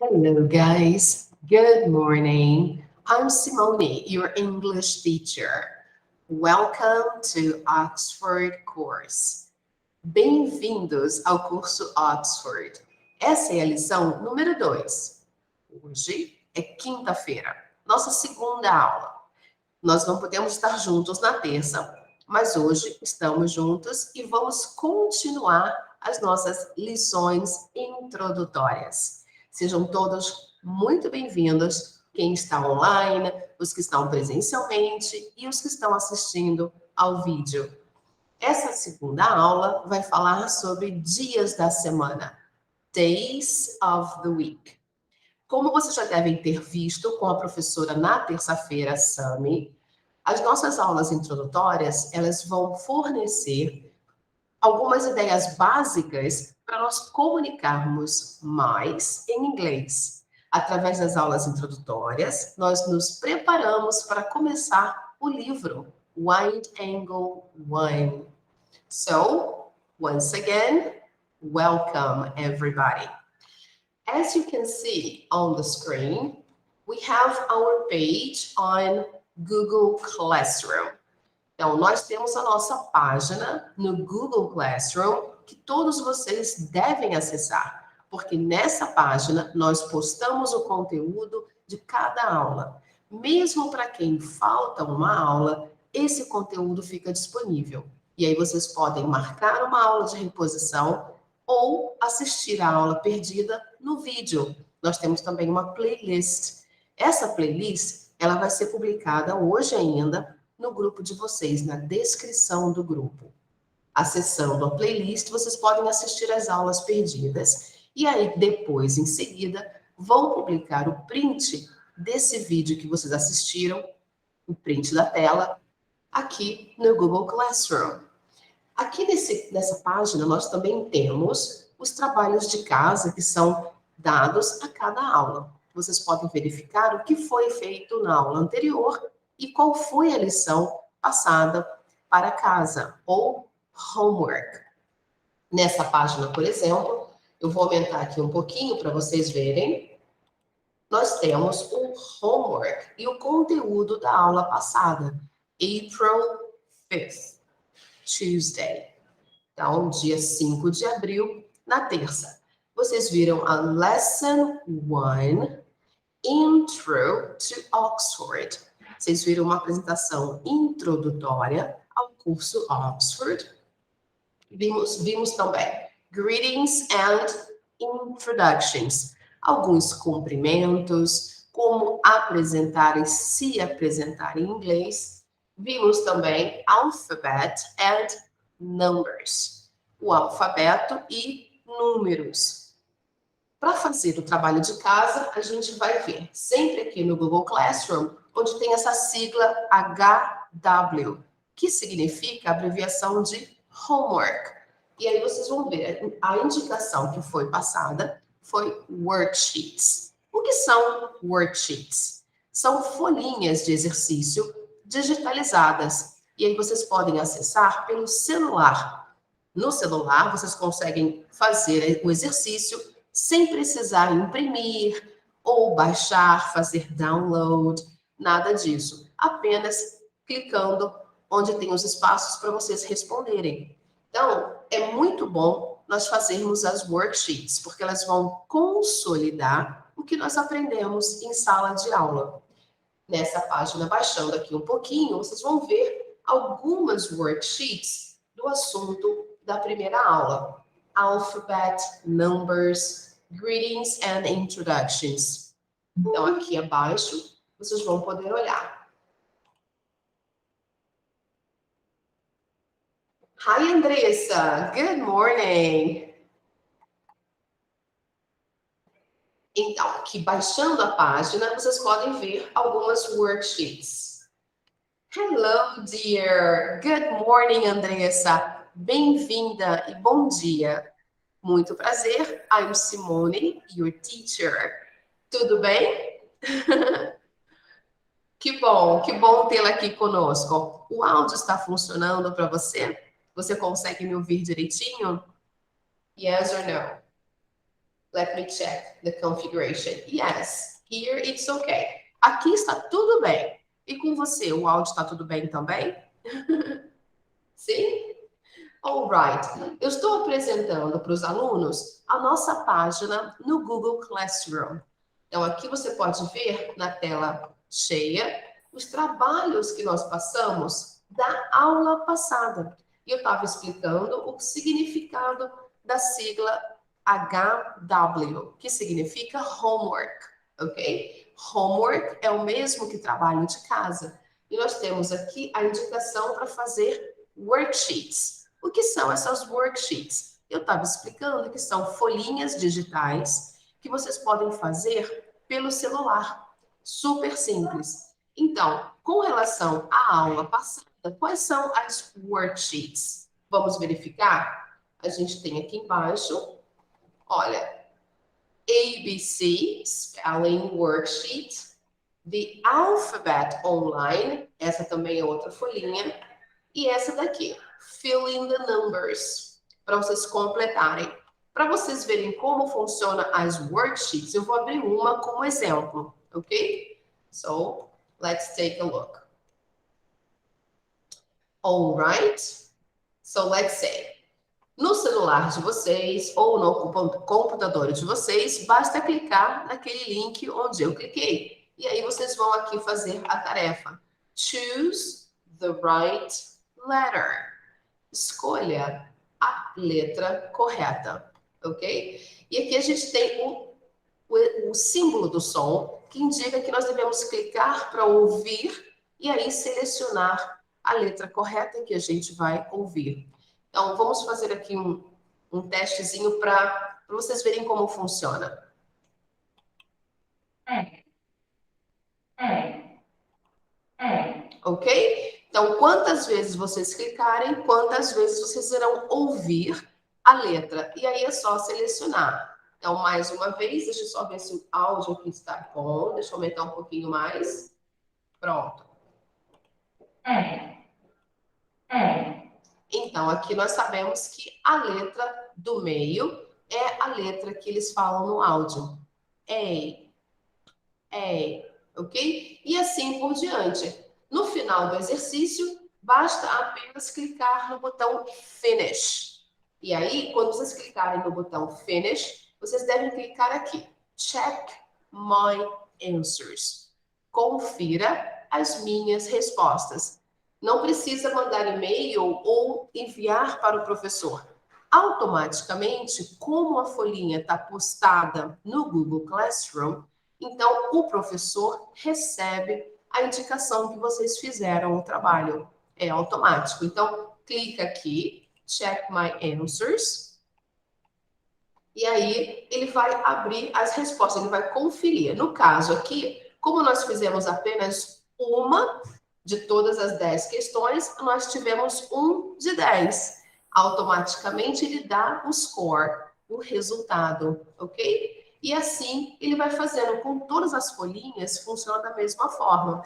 Hello, guys. Good morning. I'm Simone, your English teacher. Welcome to Oxford Course. Bem-vindos ao curso Oxford. Essa é a lição número 2. Hoje é quinta-feira, nossa segunda aula. Nós não podemos estar juntos na terça, mas hoje estamos juntos e vamos continuar as nossas lições introdutórias. Sejam todos muito bem-vindos, quem está online, os que estão presencialmente e os que estão assistindo ao vídeo. Essa segunda aula vai falar sobre dias da semana, Days of the Week. Como vocês já devem ter visto com a professora na terça-feira, Sami, as nossas aulas introdutórias, elas vão fornecer algumas ideias básicas para nós comunicarmos mais em inglês. Através das aulas introdutórias, nós nos preparamos para começar o livro Wide Angle 1. So, once again, welcome everybody. As you can see on the screen, we have our page on Google Classroom. Então, nós temos a nossa página no Google Classroom que todos vocês devem acessar, porque nessa página nós postamos o conteúdo de cada aula. Mesmo para quem falta uma aula, esse conteúdo fica disponível. E aí vocês podem marcar uma aula de reposição ou assistir a aula perdida no vídeo. Nós temos também uma playlist. Essa playlist, ela vai ser publicada hoje ainda no grupo de vocês, na descrição do grupo. Acessando a playlist, vocês podem assistir as aulas perdidas e aí depois, em seguida, vão publicar o print desse vídeo que vocês assistiram, o print da tela, aqui no Google Classroom. Aqui nessa página, nós também temos os trabalhos de casa que são dados a cada aula. Vocês podem verificar o que foi feito na aula anterior e qual foi a lição passada para casa, ou homework. Nessa página, por exemplo, eu vou aumentar aqui um pouquinho para vocês verem. Nós temos o homework e o conteúdo da aula passada, April 5th. Tuesday. Então, dia 5 de abril, na terça. Vocês viram a Lesson 1, Intro to Oxford. Vocês viram uma apresentação introdutória ao curso Oxford. Vimos também Greetings and Introductions. Alguns cumprimentos, como apresentar e se apresentar em inglês. Vimos também alphabet and numbers, o alfabeto e números. Para fazer o trabalho de casa, a gente vai ver sempre aqui no Google Classroom, onde tem essa sigla HW, que significa a abreviação de homework. E aí vocês vão ver, a indicação que foi passada foi worksheets. O que são worksheets? São folhinhas de exercício digitalizadas. E aí vocês podem acessar pelo celular. No celular, vocês conseguem fazer o exercício sem precisar imprimir ou baixar, fazer download, nada disso. Apenas clicando onde tem os espaços para vocês responderem. Então, é muito bom nós fazermos as worksheets, porque elas vão consolidar o que nós aprendemos em sala de aula. Nessa página, baixando aqui um pouquinho, vocês vão ver algumas worksheets do assunto da primeira aula. Alphabet, numbers, greetings and introductions. Então, aqui abaixo, vocês vão poder olhar. Hi, Andressa. Good morning. Então, aqui baixando a página, vocês podem ver algumas worksheets. Hello, dear. Good morning, Andressa. Bem-vinda e bom dia. Muito prazer. I'm Simone, your teacher. Tudo bem? Que bom tê-la aqui conosco. O áudio está funcionando para você? Você consegue me ouvir direitinho? Yes or no? Let me check the configuration. Yes, here it's okay. Aqui está tudo bem. E com você, o áudio está tudo bem também? Sim? Alright. Eu estou apresentando para os alunos a nossa página no Google Classroom. Então, aqui você pode ver na tela cheia os trabalhos que nós passamos da aula passada. E eu estava explicando o significado da sigla HW, que significa homework, ok? Homework é o mesmo que trabalho de casa. E nós temos aqui a indicação para fazer worksheets. O que são essas worksheets? Eu estava explicando que são folhinhas digitais que vocês podem fazer pelo celular. Super simples. Então, com relação à aula passada, quais são as worksheets? Vamos verificar? A gente tem aqui embaixo, olha, ABC, Spelling Worksheet, The Alphabet Online, essa também é outra folhinha, e essa daqui, Fill in the Numbers, para vocês completarem. Para vocês verem como funciona as worksheets, eu vou abrir uma como exemplo, ok? So, let's take a look. All right? So, let's say, no celular de vocês ou no computador de vocês, basta clicar naquele link onde eu cliquei. E aí vocês vão aqui fazer a tarefa. Choose the right letter. Escolha a letra correta, ok? E aqui a gente tem o símbolo do som, que indica que nós devemos clicar para ouvir e aí selecionar a letra correta que a gente vai ouvir. Então, vamos fazer aqui um testezinho para vocês verem como funciona. Ok? Então, quantas vezes vocês clicarem, quantas vezes vocês irão ouvir a letra. E aí é só selecionar. Então, mais uma vez, deixa eu só ver se o áudio aqui está bom. Deixa eu aumentar um pouquinho mais. Pronto. Então, aqui nós sabemos que a letra do meio é a letra que eles falam no áudio. Ok? E assim por diante. No final do exercício, basta apenas clicar no botão Finish. E aí, quando vocês clicarem no botão Finish, vocês devem clicar aqui. Check my answers. Confira as minhas respostas. Não precisa mandar e-mail ou enviar para o professor. Automaticamente, como a folhinha está postada no Google Classroom, então o professor recebe a indicação que vocês fizeram o trabalho. É automático. Então, clica aqui, check my answers, e aí ele vai abrir as respostas, ele vai conferir. No caso aqui, como nós fizemos apenas uma de todas as 10 questões, nós tivemos 1 de 10. Automaticamente ele dá o score, o resultado, ok? E assim ele vai fazendo com todas as folhinhas, funciona da mesma forma.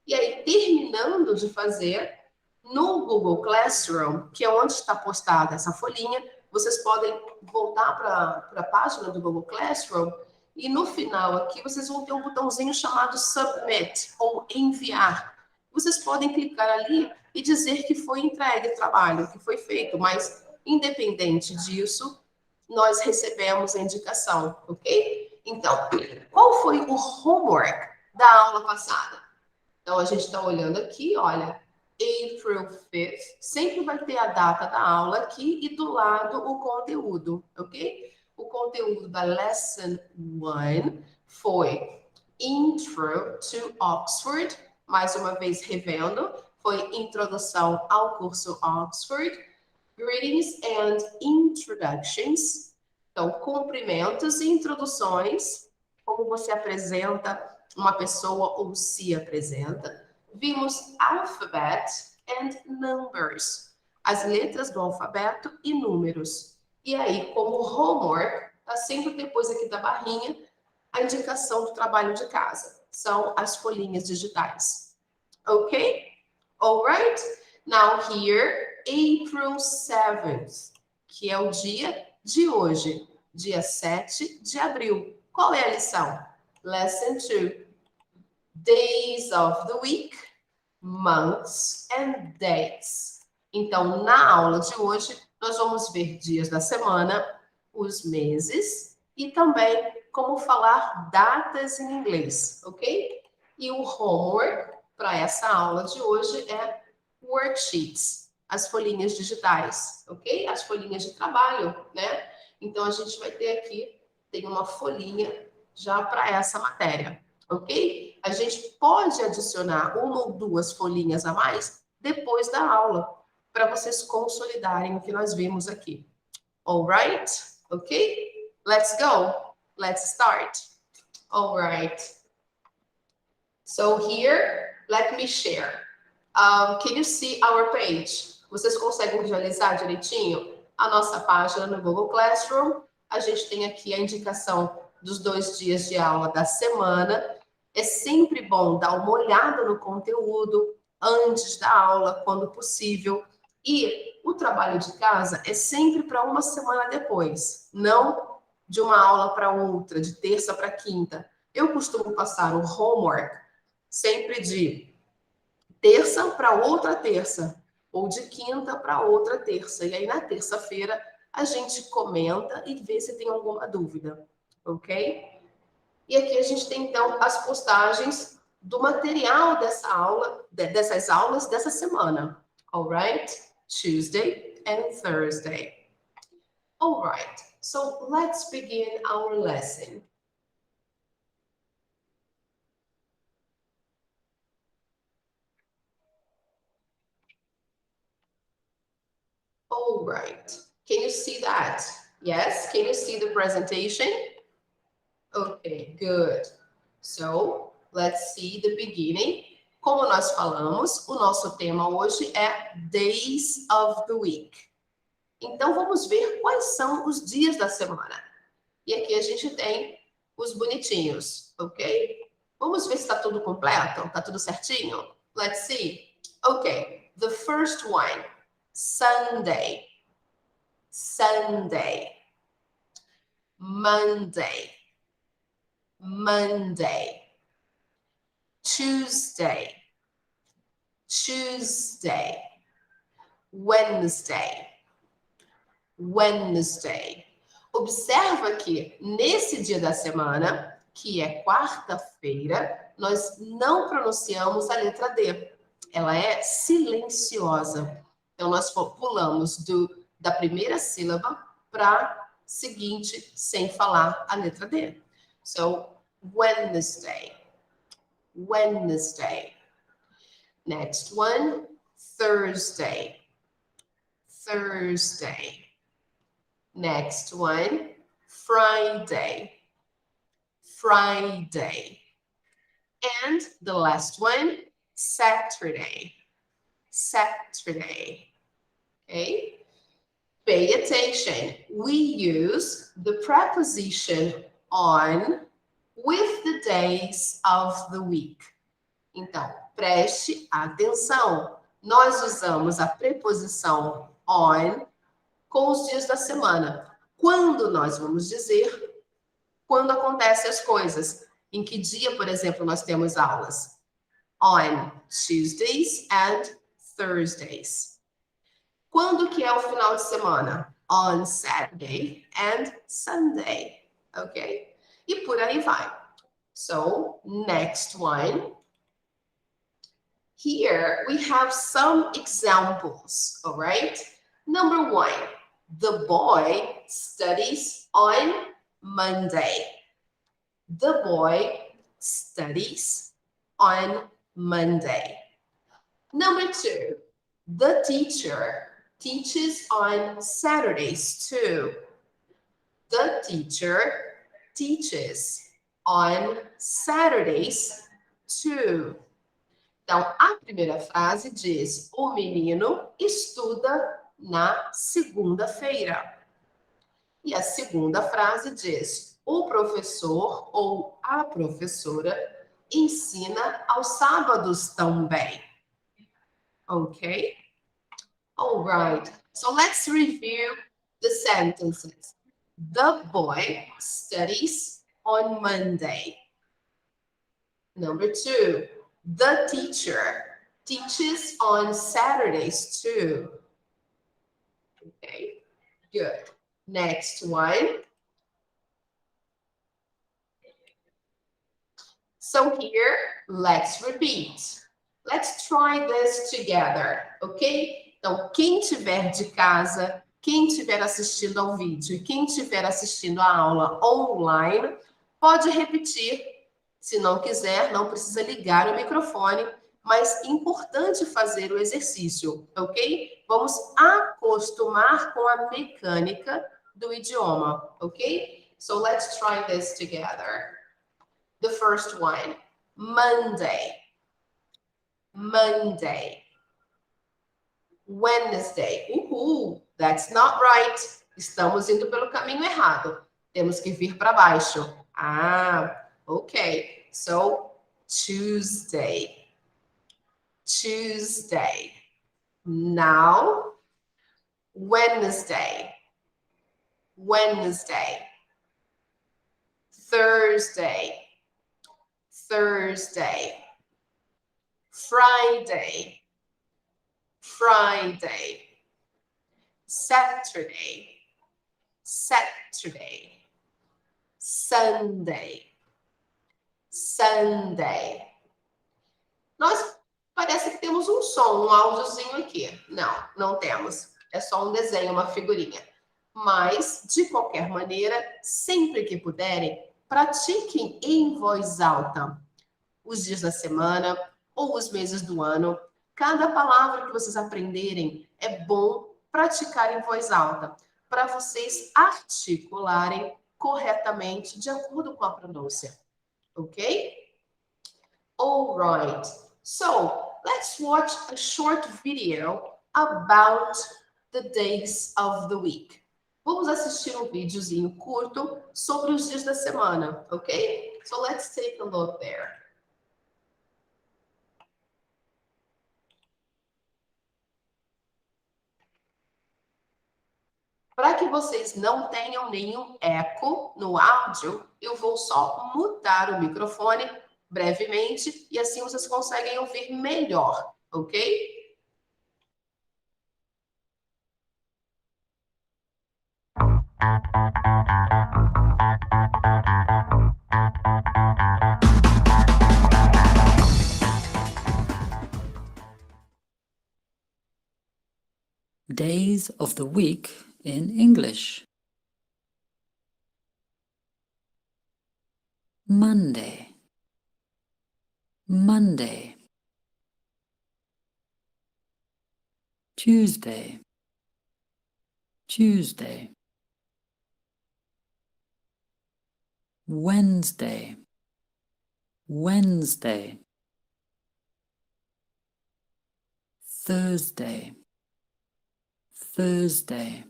E aí, terminando de fazer, no Google Classroom, que é onde está postada essa folhinha, vocês podem voltar para a página do Google Classroom e no final aqui vocês vão ter um botãozinho chamado Submit, ou enviar. Vocês podem clicar ali e dizer que foi entregue o trabalho, que foi feito, mas independente disso, nós recebemos a indicação, ok? Então, qual foi o homework da aula passada? Então, a gente está olhando aqui, olha, April 5th, sempre vai ter a data da aula aqui e do lado o conteúdo, ok? O conteúdo da Lesson 1 foi Intro to Oxford, mais uma vez revendo, foi Introdução ao curso Oxford, Greetings and Introductions, então, cumprimentos e introduções, como você apresenta uma pessoa ou se apresenta. Vimos alphabet and numbers, as letras do alfabeto e números. E aí, como homework, está sempre depois aqui da barrinha, a indicação do trabalho de casa. São as folhinhas digitais. Ok? Alright? Now here, April 7th, que é o dia de hoje. dia 7 de abril. Qual é a lição? Lesson 2. Days of the week, months and days. Então, na aula de hoje, nós vamos ver dias da semana, os meses e também como falar datas em inglês, ok? E o homework para essa aula de hoje é worksheets, as folhinhas digitais, ok? As folhinhas de trabalho, né? Então, a gente vai ter aqui, tem uma folhinha já para essa matéria, ok? A gente pode adicionar uma ou duas folhinhas a mais depois da aula, para vocês consolidarem o que nós vimos aqui. Alright? Ok? Let's go. Let's start. Alright. So here, let me share. Can you see our page? Vocês conseguem visualizar direitinho a nossa página no Google Classroom? A gente tem aqui a indicação dos 2 dias de aula da semana. É sempre bom dar uma olhada no conteúdo antes da aula, quando possível. E o trabalho de casa é sempre para uma semana depois, não de uma aula para outra, de terça para quinta. Eu costumo passar o homework sempre de terça para outra terça, ou de quinta para outra terça. E aí, na terça-feira, a gente comenta e vê se tem alguma dúvida, ok? E aqui a gente tem, então, as postagens do material dessa aula, dessas aulas dessa semana. Alright? Tuesday and Thursday. Alright, so let's begin our lesson. Alright, can you see that? Yes, can you see the presentation? Okay, good. So, let's see the beginning. Como nós falamos, o nosso tema hoje é Days of the Week. Então, vamos ver quais são os dias da semana. E aqui a gente tem os bonitinhos, ok? Vamos ver se está tudo completo, está tudo certinho? Let's see. Ok, the first one, Sunday. Sunday. Monday. Monday. Tuesday. Tuesday. Wednesday. Wednesday. Observa que nesse dia da semana, que é quarta-feira, nós não pronunciamos a letra D. Ela é silenciosa. Então, nós pulamos da primeira sílaba para a seguinte, sem falar a letra D. So, Wednesday. Wednesday. Next one, Thursday. Thursday. Next one, Friday. Friday. And the last one, Saturday. Saturday. Okay? Pay attention. We use the preposition on with the days of the week. Então, preste atenção. Nós usamos a preposição on com os dias da semana. Quando nós vamos dizer quando acontecem as coisas. Em que dia, por exemplo, nós temos aulas? On Tuesdays and Thursdays. Quando que é o final de semana? On Saturday and Sunday. Ok? E por aí vai. So, next one. Here we have some examples, all right? Number one, the boy studies on Monday. The boy studies on Monday. Number two, the teacher teaches on Saturdays too. The teacher teaches on Saturdays too. Então, a primeira frase diz: o menino estuda na segunda-feira. E a segunda frase diz: o professor ou a professora ensina aos sábados também. Ok? All right. So let's review the sentences. The boy studies on Monday. Number 2, the teacher teaches on Saturdays too. Okay, good. Next one. So here, let's repeat. Let's try this together, ok? Então, quem tiver de casa, quem estiver assistindo ao vídeo e quem estiver assistindo a aula online, pode repetir. Se não quiser, não precisa ligar o microfone, mas importante fazer o exercício, ok? Vamos acostumar com a mecânica do idioma, ok? So let's try this together. The first one, Monday, Monday. Wednesday, uhul, that's not right. Estamos indo pelo caminho errado. Temos que vir para baixo. Ah, ok. So, Tuesday, Tuesday. Now, Wednesday, Wednesday. Thursday, Thursday. Friday, Friday. Saturday, Saturday. Sunday, Sunday. Nós parece que temos um som, um áudiozinho aqui. Não, não temos. É só um desenho, uma figurinha. Mas, de qualquer maneira, sempre que puderem, pratiquem em voz alta os dias da semana ou os meses do ano. Cada palavra que vocês aprenderem é bom praticar em voz alta, para vocês articularem corretamente de acordo com a pronúncia. Ok? All right. So, let's watch a short video about the days of the week. Vamos assistir um videozinho curto sobre os dias da semana, ok? So, let's take a look there. Para que vocês não tenham nenhum eco no áudio, eu vou só mutar o microfone brevemente e assim vocês conseguem ouvir melhor, ok? Days of the week in English. Monday, Monday. Tuesday, Tuesday. Wednesday, Wednesday. Thursday, Thursday.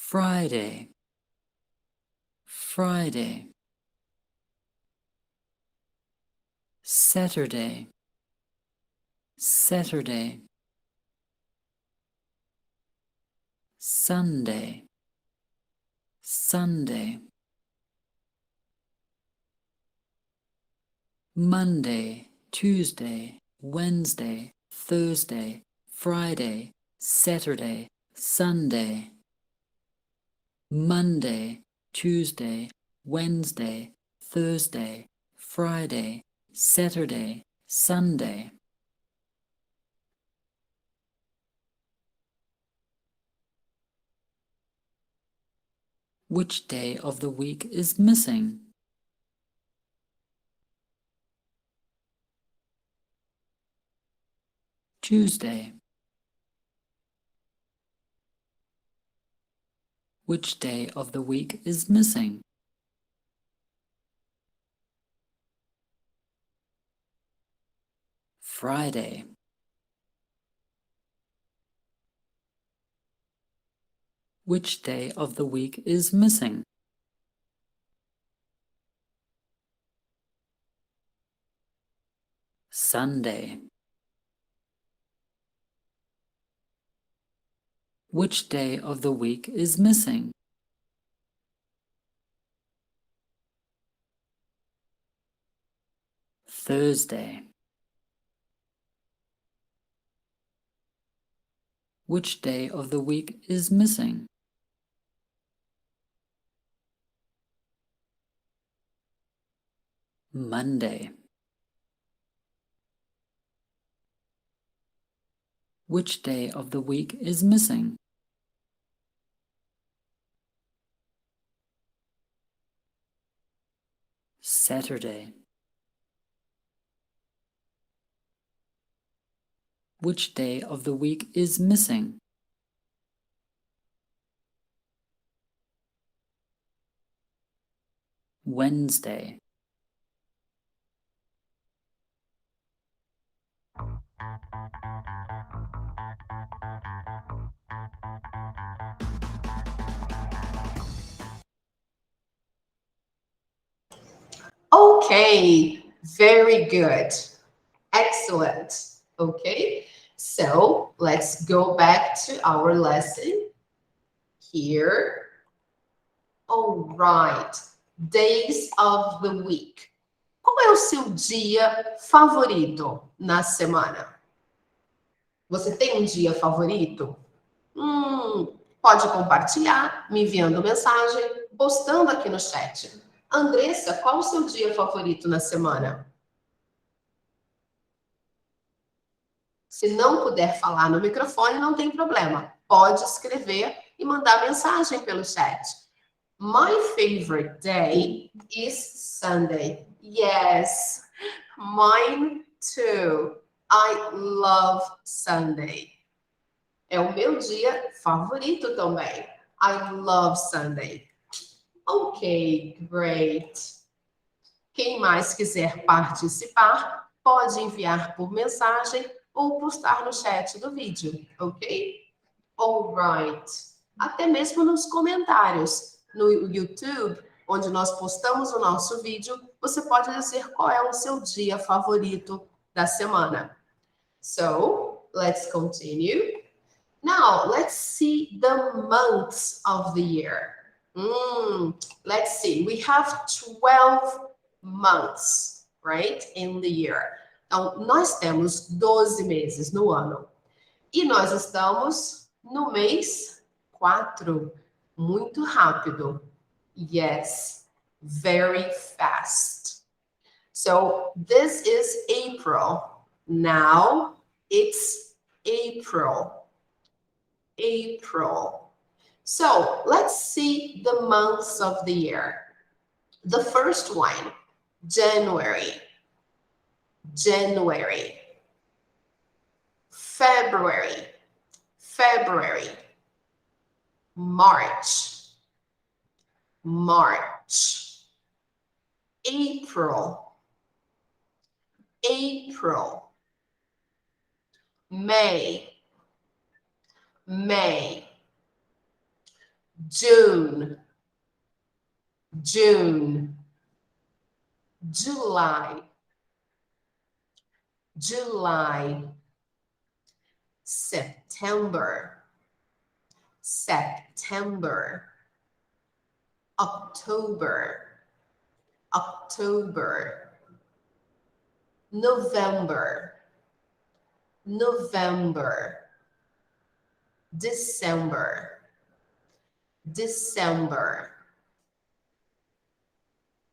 Friday, Friday. Saturday, Saturday. Sunday, Sunday. Monday, Tuesday, Wednesday, Thursday, Friday, Saturday, Sunday. Monday, Tuesday, Wednesday, Thursday, Friday, Saturday, Sunday. Which day of the week is missing? Tuesday. Which day of the week is missing? Friday. Which day of the week is missing? Sunday. Which day of the week is missing? Thursday. Which day of the week is missing? Monday. Which day of the week is missing? Saturday. Which day of the week is missing? Wednesday. Okay, very good. Excellent. Okay, so let's go back to our lesson here. All right, days of the week. Qual é o seu dia favorito na semana? Você tem um dia favorito? Pode compartilhar, me enviando mensagem, postando aqui no chat. Andressa, qual o seu dia favorito na semana? Se não puder falar no microfone, não tem problema. Pode escrever e mandar mensagem pelo chat. My favorite day is Sunday. Yes, mine too. I love Sunday. É o meu dia favorito também. I love Sunday. Ok, great. Quem mais quiser participar, pode enviar por mensagem ou postar no chat do vídeo, ok? All right. Até mesmo nos comentários no YouTube, onde nós postamos o nosso vídeo, você pode dizer qual é o seu dia favorito da semana. So, let's continue. Now, let's see the months of the year. Let's see. We have 12 months, right, in the year. Então, nós temos 12 meses no ano. E nós estamos no mês 4. Muito rápido. Yes, very fast. So, this is April. Now, it's April. April. So let's see the months of the year. The first one, January. January. February. February. March. March. April. April. May. May. June. June. July. July. September. September. October. October. November. November. December. December.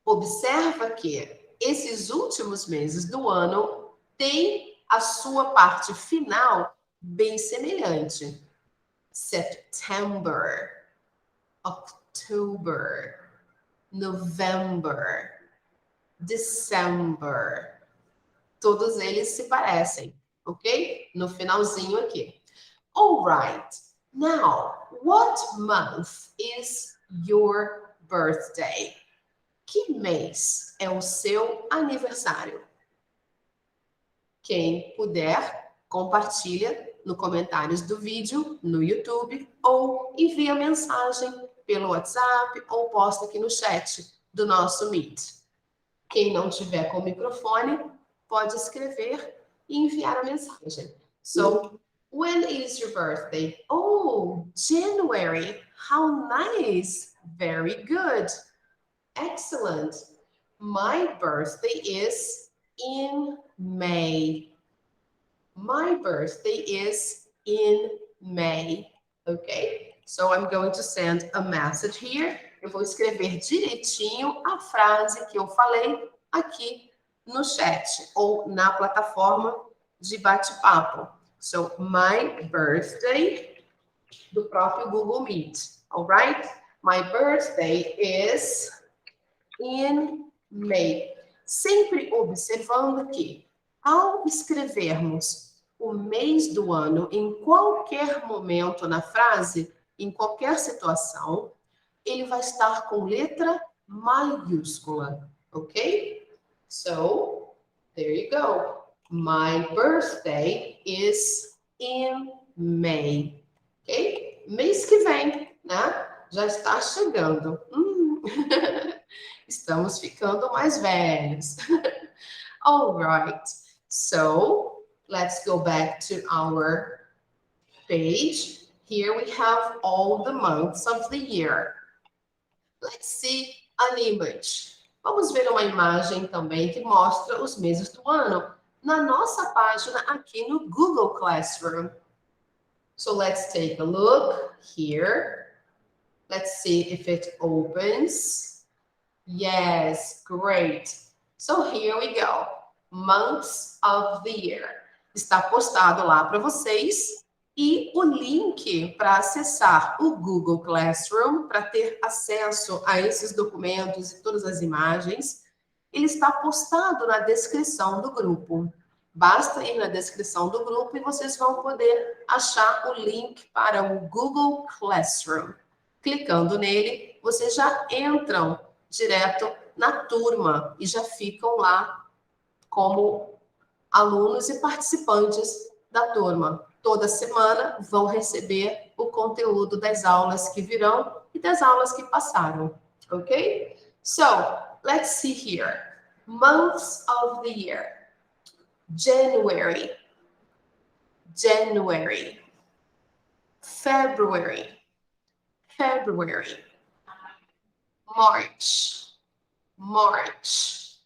Observa que esses últimos meses do ano têm a sua parte final bem semelhante. September, October, November, December. Todos eles se parecem, ok? No finalzinho aqui. All right. Now, what month is your birthday? Que mês é o seu aniversário? Quem puder, compartilha no comentários do vídeo, no YouTube, ou envia mensagem pelo WhatsApp ou posta aqui no chat do nosso Meet. Quem não tiver com o microfone, pode escrever e enviar a mensagem. So, When is your birthday? Oh, January. How nice. Very good. Excellent. My birthday is in May. My birthday is in May. Okay? So I'm going to send a message here. Eu vou escrever direitinho a frase que eu falei aqui no chat ou na plataforma de bate-papo. So, my birthday do próprio Google Meet. Alright? My birthday is in May. Sempre observando que, ao escrevermos o mês do ano em qualquer momento na frase, em qualquer situação, ele vai estar com letra maiúscula, ok? So, there you go. My birthday is in May, ok? Mês que vem, né? Já está chegando. Estamos ficando mais velhos. All right. So, let's go back to our page. Here we have all the months of the year. Let's see an image. Vamos ver uma imagem também que mostra os meses do ano na nossa página aqui no Google Classroom. So let's take a look here. Let's see if it opens. Yes, great. So here we go. Months of the year. Está postado lá para vocês. E o link para acessar o Google Classroom, para ter acesso a esses documentos e todas as imagens, ele está postado na descrição do grupo. Basta ir na descrição do grupo e vocês vão poder achar o link para o Google Classroom. Clicando nele, vocês já entram direto na turma e já ficam lá como alunos e participantes da turma. Toda semana vão receber o conteúdo das aulas que virão e das aulas que passaram, ok? So, let's see here. Months of the year. January, January. February, February. March, March.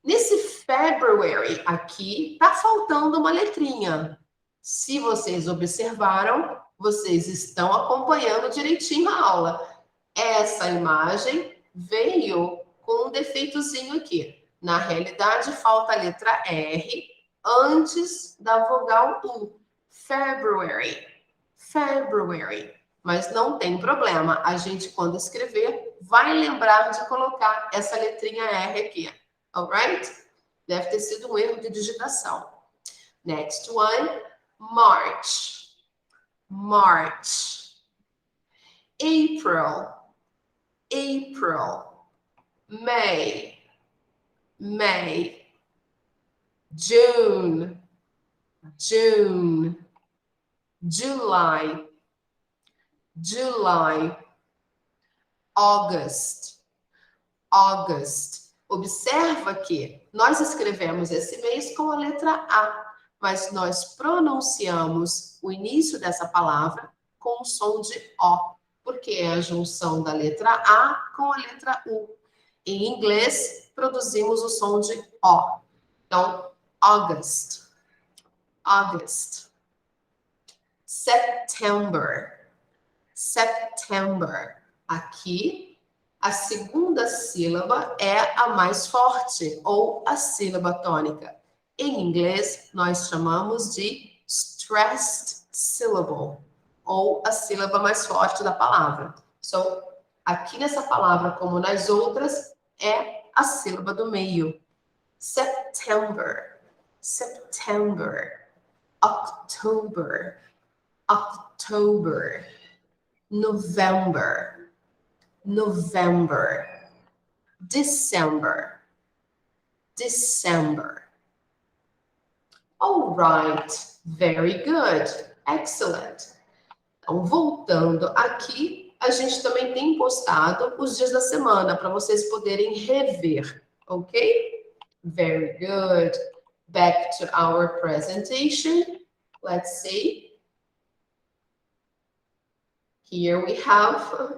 Nesse February aqui, tá faltando uma letrinha. Se vocês observaram, vocês estão acompanhando direitinho a aula. Essa imagem veio com um defeitozinho aqui. Na realidade, falta a letra R antes da vogal U. February, February. Mas não tem problema. A gente, quando escrever, vai lembrar de colocar essa letrinha R aqui. Alright? Deve ter sido um erro de digitação. Next one. March, March. April, April. May, May. June, June. July, July. August, August. Observa que nós escrevemos esse mês com a letra A, mas nós pronunciamos o início dessa palavra com o som de O, porque é a junção da letra A com a letra U. Em inglês, produzimos o som de O. Então, August, August. September, September. Aqui, a segunda sílaba é a mais forte, ou a sílaba tônica. Em inglês, nós chamamos de stressed syllable, ou a sílaba mais forte da palavra. So, aqui nessa palavra, como nas outras, é a sílaba do meio. September, September. October, October. November, November. December, December. All right, very good, excellent. Então, voltando aqui, a gente também tem postado os dias da semana para vocês poderem rever, ok? Very good. Back to our presentation. Let's see. Here we have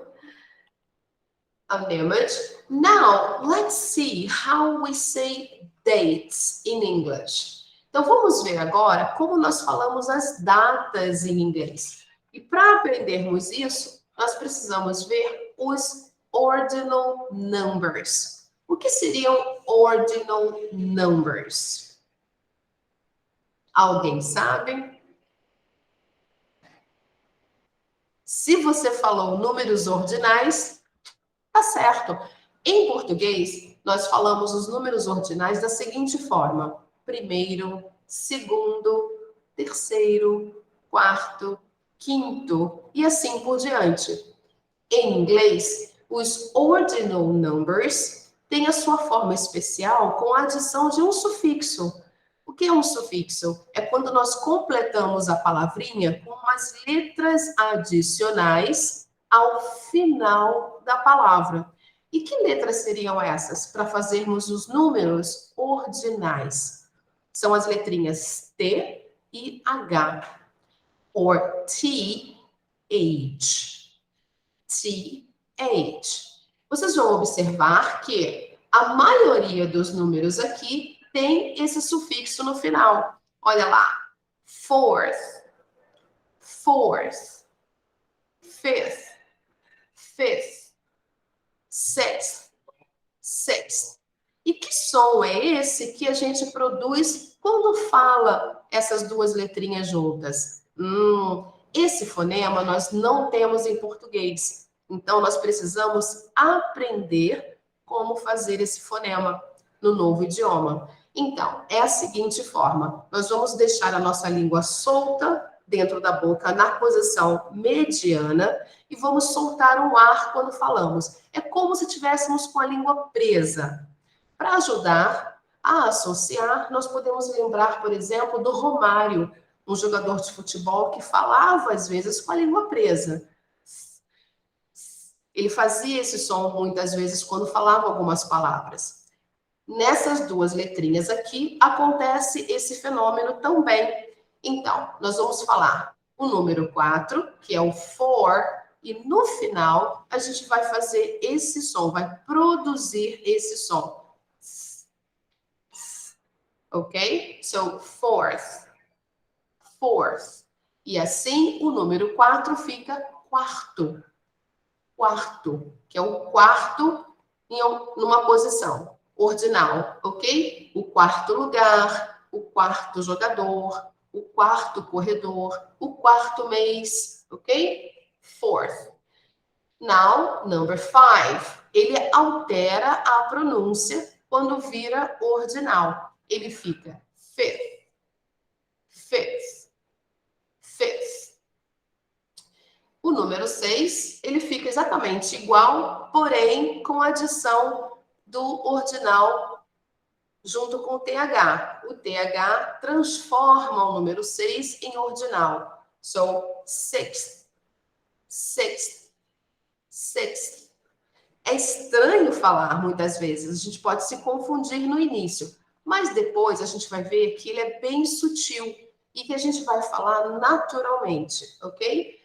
an image. Now, let's see how we say dates in English. Então, vamos ver agora como nós falamos as datas em inglês. E para aprendermos isso, nós precisamos ver os ordinal numbers. O que seriam ordinal numbers? Alguém sabe? Se você falou números ordinais, tá certo. Em português, nós falamos os números ordinais da seguinte forma: primeiro, segundo, terceiro, quarto, quinto e assim por diante. Em inglês, os ordinal numbers têm a sua forma especial com a adição de um sufixo. O que é um sufixo? É quando nós completamos a palavrinha com umas letras adicionais ao final da palavra. E que letras seriam essas para fazermos os números ordinais? São as letrinhas T e H, or T, H. T, H. Vocês vão observar que a maioria dos números aqui tem esse sufixo no final. Olha lá. Fourth, fourth, fifth, fifth, sixth, sixth. E que som é esse que a gente produz quando fala essas duas letrinhas juntas? Esse fonema nós não temos em português. Então, nós precisamos aprender como fazer esse fonema no novo idioma. Então, é a seguinte forma. Nós vamos deixar a nossa língua solta dentro da boca, na posição mediana, e vamos soltar o ar quando falamos. É como se tivéssemos com a língua presa. Para ajudar a associar, nós podemos lembrar, por exemplo, do Romário, um jogador de futebol que falava, às vezes, com a língua presa. Ele fazia esse som muitas vezes quando falava algumas palavras. Nessas duas letrinhas aqui, acontece esse fenômeno também. Então, nós vamos falar o número 4, que é o for, e no final, a gente vai fazer esse som, vai produzir esse som. Ok? So, fourth. Fourth. E assim, o número 4 fica quarto. Quarto, que é o quarto numa posição ordinal, ok? O quarto lugar, o quarto jogador, o quarto corredor, o quarto mês, ok? Fourth. Now, number 5. Ele altera a pronúncia quando vira ordinal. Ele fica fifth, fifth, fifth. O número 6, ele fica exatamente igual, porém com a adição do ordinal junto com o TH. O TH transforma o número 6 em ordinal. So, sixth, sixth, sixth. É estranho falar muitas vezes, a gente pode se confundir no início, mas depois a gente vai ver que ele é bem sutil e que a gente vai falar naturalmente, ok?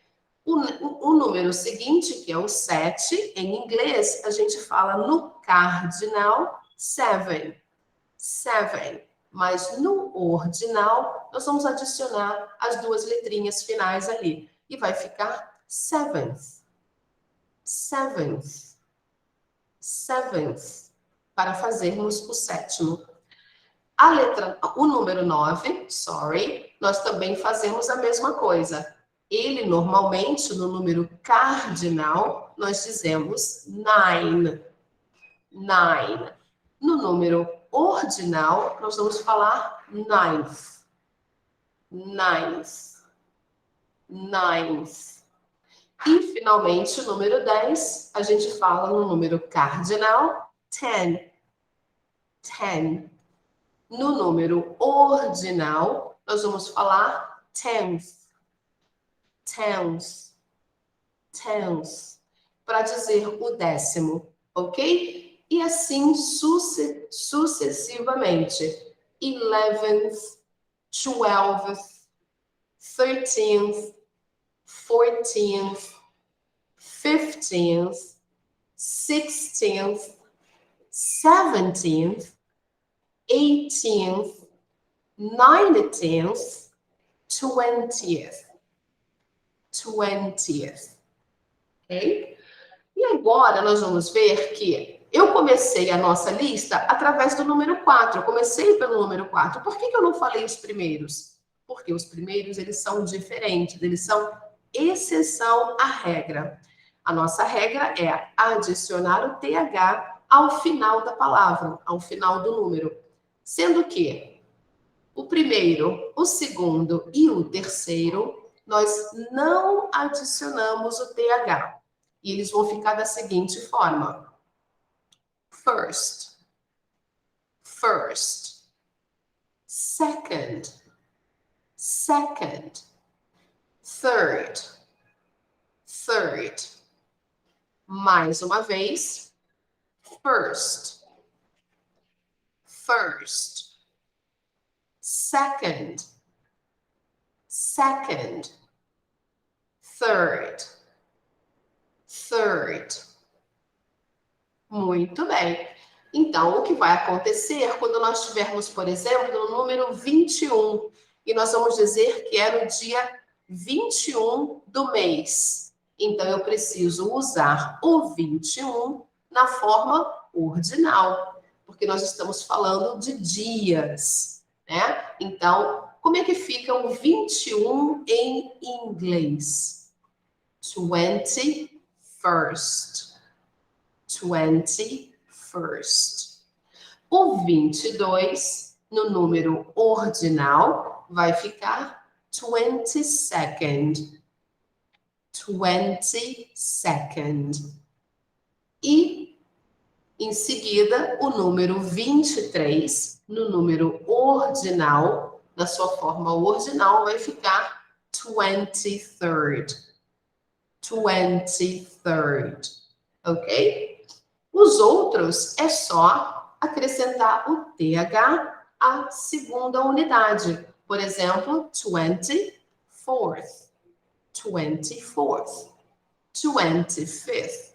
O número seguinte, que é o 7, em inglês, a gente fala no cardinal 7. 7. Mas no ordinal, nós vamos adicionar as duas letrinhas finais ali. E vai ficar seventh. Seventh. Seventh. Para fazermos o sétimo. O número 9, nós também fazemos a mesma coisa. Ele, normalmente, no número cardinal, nós dizemos 9. 9. No número ordinal, nós vamos falar ninth. Ninth. Ninth. E, finalmente, o número 10, a gente fala no número cardinal 10. 10. No número ordinal, nós vamos falar tenth. Tenth. Tenth. Para dizer o décimo, ok? E assim sucessivamente. 11th, 12th, 13th, 14th, 15th, 16th, 17th, 18th, 19th, 20th. 20th. Ok? E agora nós vamos ver que eu comecei a nossa lista através do número 4. Eu comecei pelo número 4. Por que eu não falei os primeiros? Porque os primeiros, eles são diferentes, eles são exceção à regra. A nossa regra é adicionar o TH ao final da palavra, ao final do número. Sendo que o primeiro, o segundo e o terceiro, nós não adicionamos o TH. E eles vão ficar da seguinte forma. First, first, second, second, third, third. Mais uma vez. First, first, second, second, third, third. Muito bem. Então, o que vai acontecer quando nós estivermos, por exemplo, no número 21, e nós vamos dizer que é no dia 21 do mês. Então, eu preciso usar o 21 na forma ordinal, porque nós estamos falando de dias, né? Então, como é que fica o 21 em inglês? 21st. 21st. O 22, no número ordinal, vai ficar 22nd. 22nd. E, em seguida, o número 23, no número ordinal, na sua forma ordinal, vai ficar 23rd. 23rd. Ok? Os outros é só acrescentar o TH à segunda unidade. Por exemplo, 24th, 24th, 25th,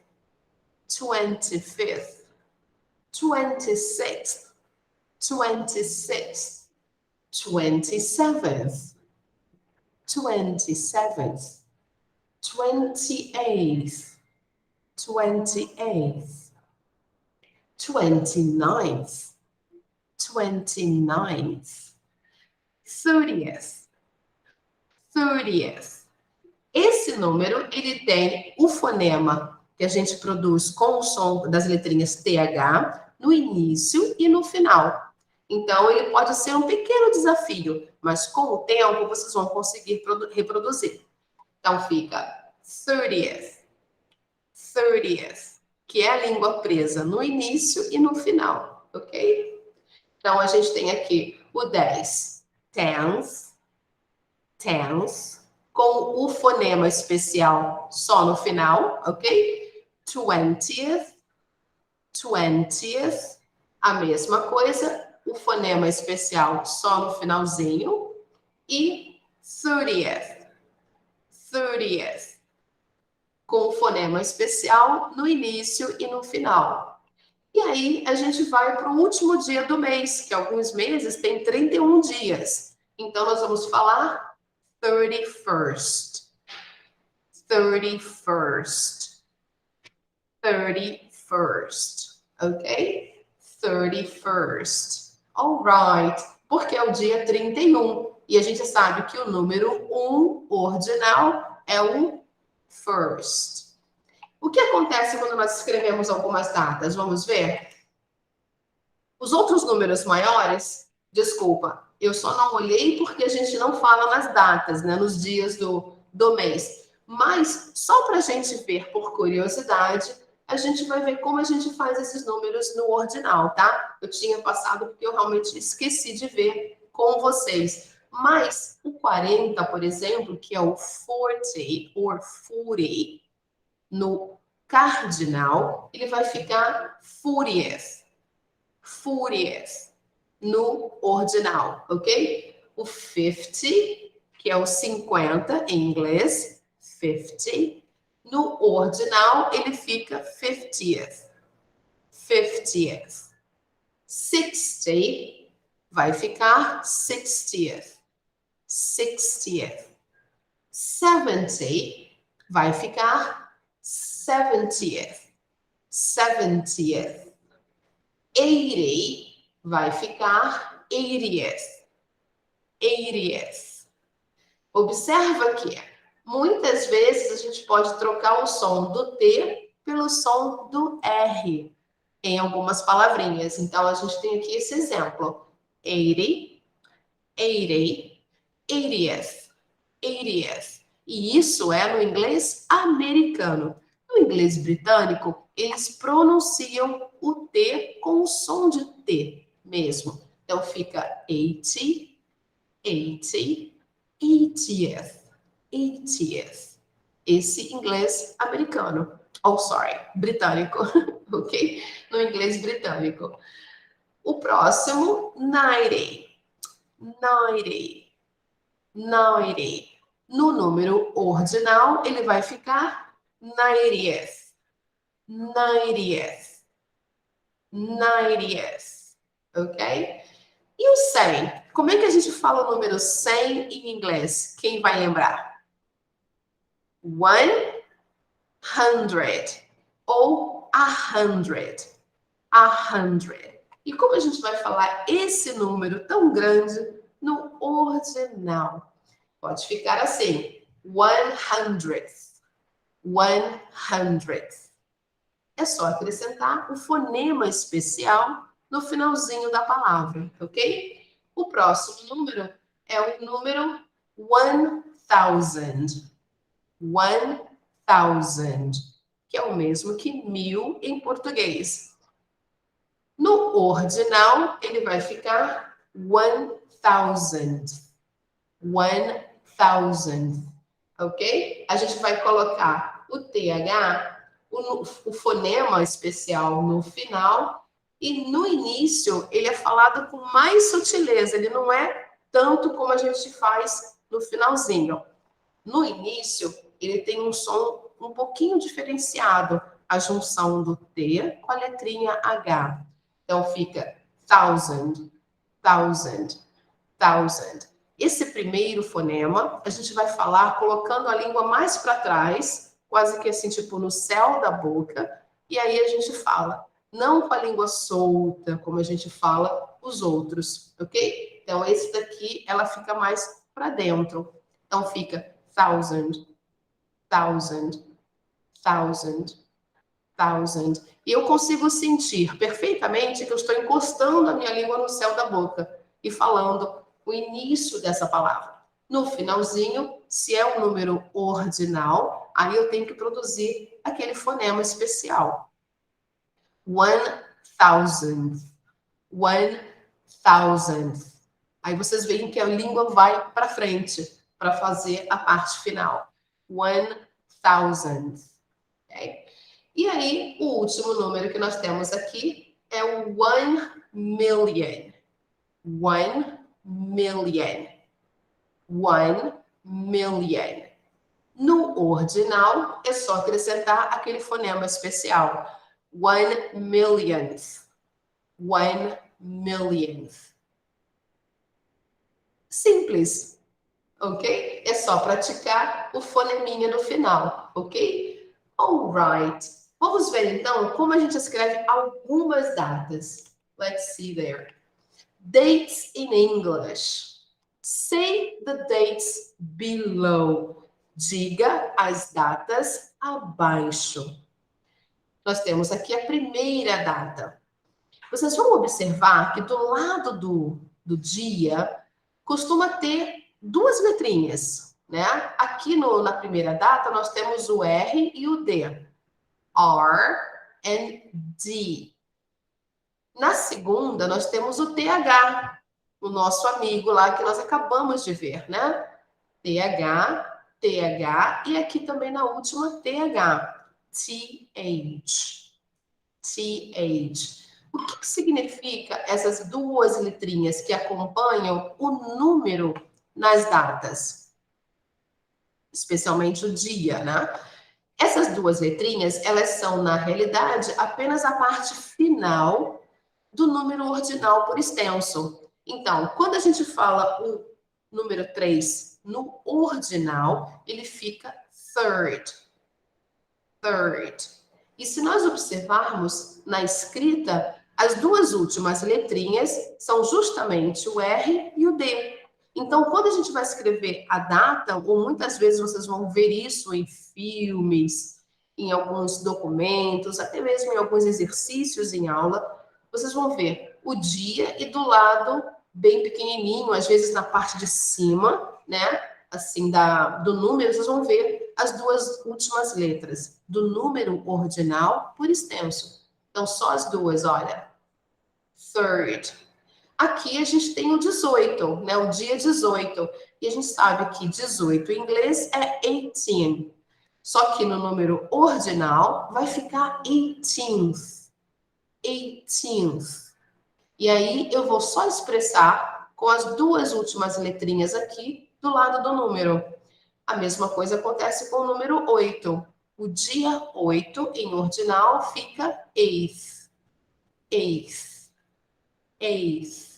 25th, 26th, 26th, 27th, 27th, 28th, 28th, 29th, 29th, 30th, 30th. Esse número, ele tem o fonema que a gente produz com o som das letrinhas TH no início e no final. Então, ele pode ser um pequeno desafio, mas com o tempo vocês vão conseguir reproduzir. Então, fica 30th, 30th, que é a língua presa no início e no final, ok? Então, a gente tem aqui o 10, 10th, 10th, com o fonema especial só no final, ok? 20th, 20th, a mesma coisa, o fonema especial só no finalzinho. E 30th, 30th, com o fonema especial no início e no final. E aí, a gente vai para o último dia do mês, que alguns meses têm 31 dias. Então, nós vamos falar 31st, 31st, 31st, ok? 31st. All right. Porque é o dia 31. E a gente sabe que o número 1 ordinal é o first. O que acontece quando nós escrevemos algumas datas? Vamos ver? Os outros números maiores, desculpa, eu só não olhei porque a gente não fala nas datas, né? Nos dias do mês. Mas, só para a gente ver por curiosidade, a gente vai ver como a gente faz esses números no ordinal, tá? Eu tinha passado porque eu realmente esqueci de ver com vocês. Mas o 40, por exemplo, que é o 40 or 40, no cardinal, ele vai ficar 40th. 40th no ordinal, ok? O 50, que é o 50 em inglês, 50, No ordinal, ele fica 50th. 50th. 60 vai ficar 60th. 60th. 70 vai ficar 70th. 70th. 80 vai ficar 80th. 80th. Observa que muitas vezes a gente pode trocar o som do T pelo som do R em algumas palavrinhas. Então, a gente tem aqui esse exemplo. 80, 80, 80th, 80th. E isso é no inglês americano. No inglês britânico, eles pronunciam o T com o som de T mesmo. Então, fica 80, 80, 80th, 80th. Esse inglês americano. Oh, sorry, britânico, ok? No inglês britânico. O próximo, 90. 90. 90. No número ordinal, ele vai ficar 90th. 90th. 90th. Ok? E o 100? Como é que a gente fala o número 100 em inglês? Quem vai lembrar? 100 ou 100. 100. E como a gente vai falar esse número tão grande no ordinal? Pode ficar assim, 100th. 100th. É só acrescentar o fonema especial no finalzinho da palavra, ok? O próximo número é o número 1000. 1000, que é o mesmo que 1000 em português. No ordinal, ele vai ficar 1000. 1000, ok? A gente vai colocar o TH, o fonema especial no final, e no início ele é falado com mais sutileza, ele não é tanto como a gente faz no finalzinho. No início, ele tem um som um pouquinho diferenciado, a junção do T com a letrinha H. Então fica 1000, 1000, 1000. Esse primeiro fonema, a gente vai falar colocando a língua mais para trás, quase que assim, tipo no céu da boca, e aí a gente fala, não com a língua solta, como a gente fala os outros, ok? Então, esse daqui, ela fica mais para dentro. Então, fica 1000, 1000, 1000, 1000. E eu consigo sentir perfeitamente que eu estou encostando a minha língua no céu da boca e falando o início dessa palavra. No finalzinho, se é um número ordinal, aí eu tenho que produzir aquele fonema especial. 1000th. 1000th. Aí vocês veem que a língua vai para frente para fazer a parte final. 1000th. Okay? E aí, o último número que nós temos aqui é o 1 million. 1 million. 1 million. No ordinal, é só acrescentar aquele fonema especial. 1 millionth. 1 millionth. Simples, ok? É só praticar o foneminha no final, ok? Alright. Vamos ver então como a gente escreve algumas datas. Let's see there. Dates in English. Say the dates below. Diga as datas abaixo. Nós temos aqui a primeira data. Vocês vão observar que do lado do dia costuma ter duas letrinhas, né? Aqui na primeira data nós temos o R e o D. R and D. Na segunda nós temos o TH, o nosso amigo lá que nós acabamos de ver, né? TH, TH e aqui também na última TH. TH. TH. O que significa essas duas letrinhas que acompanham o número nas datas? Especialmente o dia, né? Essas duas letrinhas, elas são, na realidade, apenas a parte final do número ordinal por extenso. Então, quando a gente fala o número 3 no ordinal, ele fica third. Third. E se nós observarmos na escrita, as duas últimas letrinhas são justamente o R e o D. Então, quando a gente vai escrever a data, ou muitas vezes vocês vão ver isso em filmes, em alguns documentos, até mesmo em alguns exercícios em aula, vocês vão ver o dia e do lado bem pequenininho, às vezes na parte de cima, né? Assim, do número, vocês vão ver as duas últimas letras do número ordinal por extenso. Então, só as duas, olha. Third. Aqui a gente tem o 18, né? O dia 18. E a gente sabe que 18 em inglês é 18. Só que no número ordinal vai ficar 18th. 18th. E aí eu vou só expressar com as duas últimas letrinhas aqui do lado do número. A mesma coisa acontece com o número 8. O dia 8 em ordinal fica 8th. 8th. 8th.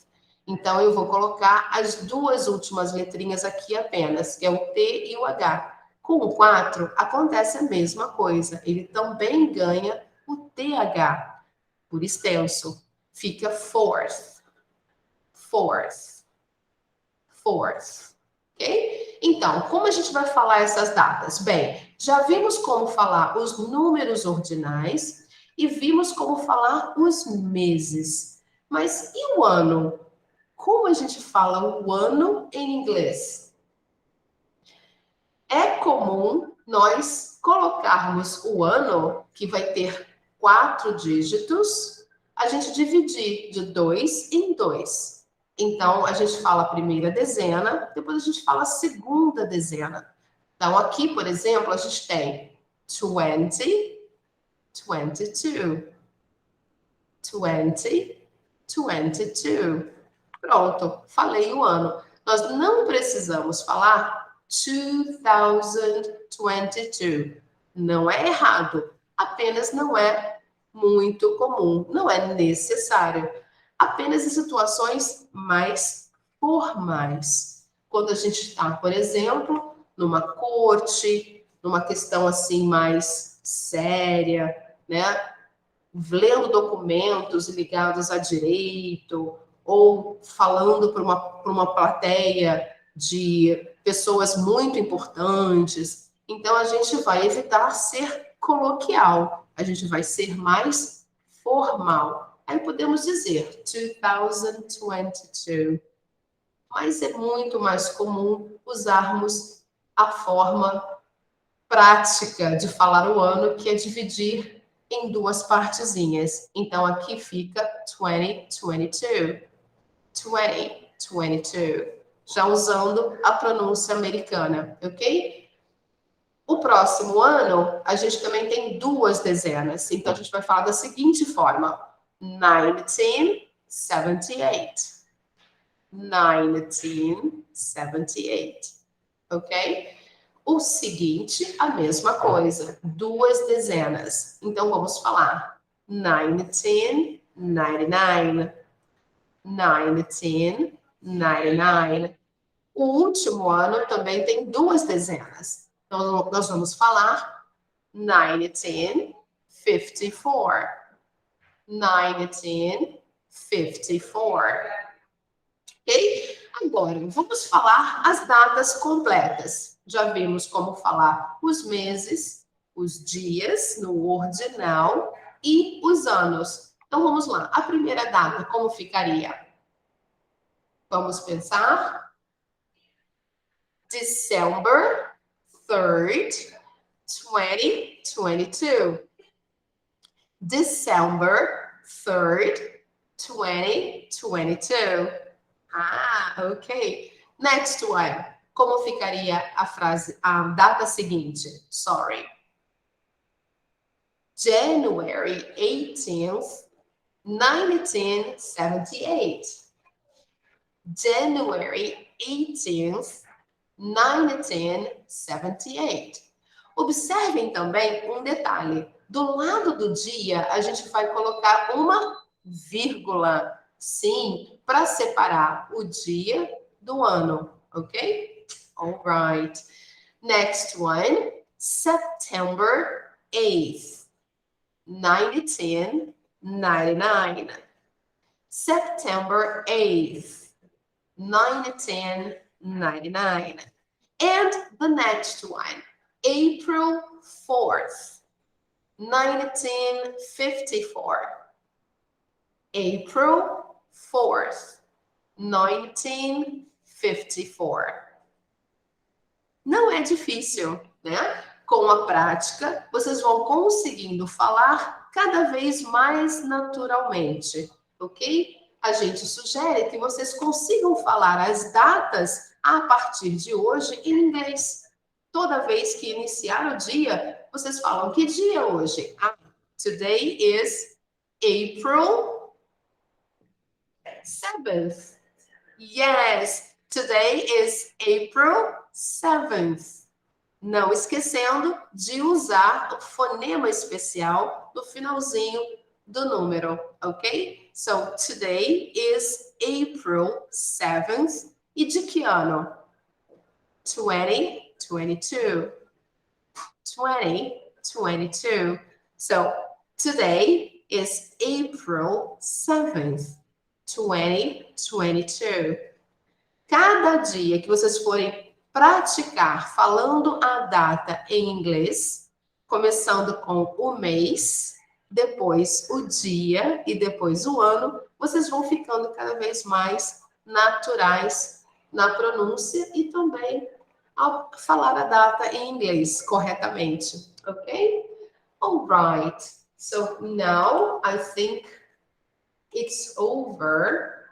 Então, eu vou colocar as duas últimas letrinhas aqui apenas, que é o T e o H. Com o 4, acontece a mesma coisa. Ele também ganha o TH, por extenso. Fica fourth. Fourth. Fourth. Ok? Então, como a gente vai falar essas datas? Bem, já vimos como falar os números ordinais e vimos como falar os meses. Mas e o ano? Como a gente fala o ano em inglês? É comum nós colocarmos o ano, que vai ter 4 dígitos, a gente dividir de 2 em 2. Então, a gente fala a primeira dezena, depois a gente fala a segunda dezena. Então, aqui, por exemplo, a gente tem 20, 22. 20, 22. Pronto, falei o ano. Nós não precisamos falar 2022. Não é errado, apenas não é muito comum, não é necessário. Apenas em situações mais formais. Quando a gente está, por exemplo, numa corte, numa questão assim mais séria, né? Lendo documentos ligados a direito, ou falando para uma plateia de pessoas muito importantes. Então, a gente vai evitar ser coloquial, a gente vai ser mais formal. Aí podemos dizer 2022. Mas é muito mais comum usarmos a forma prática de falar o ano, que é dividir em duas partezinhas. Então, aqui fica 2022. 2022. Já usando a pronúncia americana, ok? O próximo ano, a gente também tem duas dezenas. Então, a gente vai falar da seguinte forma. 1978. 1978. Ok? O seguinte, a mesma coisa. Duas dezenas. Então, vamos falar 1999. 1999. O último ano também tem duas dezenas. Então, nós vamos falar 1954. 1954. Ok? Agora, vamos falar as datas completas. Já vimos como falar os meses, os dias no ordinal e os anos. Então, vamos lá. A primeira data, como ficaria? Vamos pensar. December 3rd, 2022. December 3rd, 2022. Ah, ok. Next one. Como ficaria a frase, a data seguinte? Sorry. January 18th, 1978. January 18th, 1978. Observem também um detalhe. Do lado do dia, a gente vai colocar uma vírgula, sim, para separar o dia do ano, ok? All right. Next one, September 8th, 1910, 99. September 8th, 1910, 99. And the next one, April 4th, 1954. April 4th, 1954. Não é difícil, né? Com a prática, vocês vão conseguindo falar cada vez mais naturalmente, ok? A gente sugere que vocês consigam falar as datas a partir de hoje em inglês. Toda vez que iniciar o dia, vocês falam: que dia é hoje? Ah, today is April 7th. Yes, today is April 7th. Não esquecendo de usar o fonema especial no finalzinho do número, ok? So, today is April 7th. E de que ano? 2022. 2022. So, today is April 7th, 2022. Cada dia que vocês forem praticar falando a data em inglês, começando com o mês, depois o dia e depois o ano, vocês vão ficando cada vez mais naturais na pronúncia e também ao falar a data em inglês corretamente, ok? All right. So now I think it's over.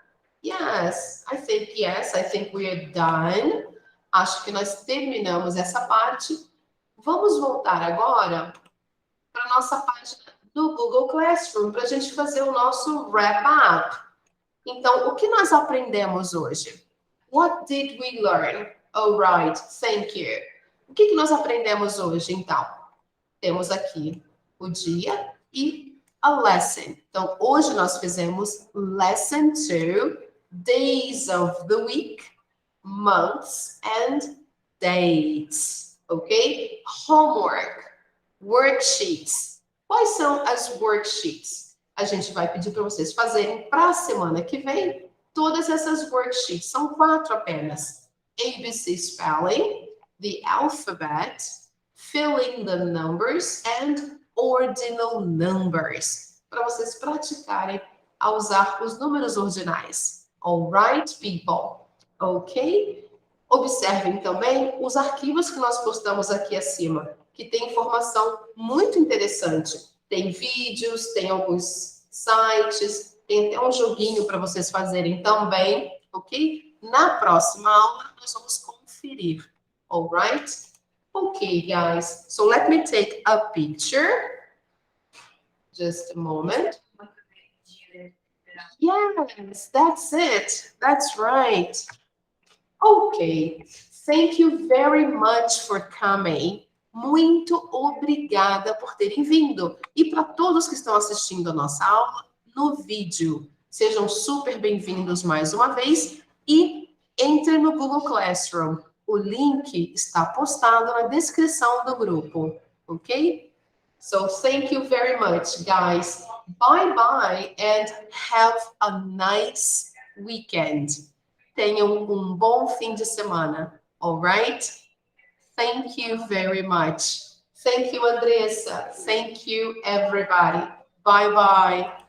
Yes, I think we are done. Acho que nós terminamos essa parte. Vamos voltar agora para a nossa página do Google Classroom para a gente fazer o nosso wrap-up. Então, o que nós aprendemos hoje? What did we learn? All right, thank you. O que nós aprendemos hoje, então? Temos aqui o dia e a lesson. Então, hoje nós fizemos lesson 2, days of the week, months and dates, ok? Homework, worksheets. Quais são as worksheets? A gente vai pedir para vocês fazerem para a semana que vem todas essas worksheets. São 4 apenas. ABC spelling, the alphabet, filling the numbers and ordinal numbers. Para vocês praticarem a usar os números ordinais. All right, people? Ok? Observem também os arquivos que nós postamos aqui acima, que tem informação muito interessante. Tem vídeos, tem alguns sites, tem até um joguinho para vocês fazerem também, ok? Na próxima aula, nós vamos conferir, all right? Okay, guys, so let me take a picture. Just a moment. Yes, that's it. That's right. Okay, thank you very much for coming. Muito obrigada por terem vindo. E para todos que estão assistindo a nossa aula no vídeo, sejam super bem-vindos mais uma vez e entre no Google Classroom. O link está postado na descrição do grupo, ok? So thank you very much, guys. Bye-bye and have a nice weekend. Tenham um bom fim de semana, all right? Thank you very much. Thank you, Andressa. Thank you, everybody. Bye-bye.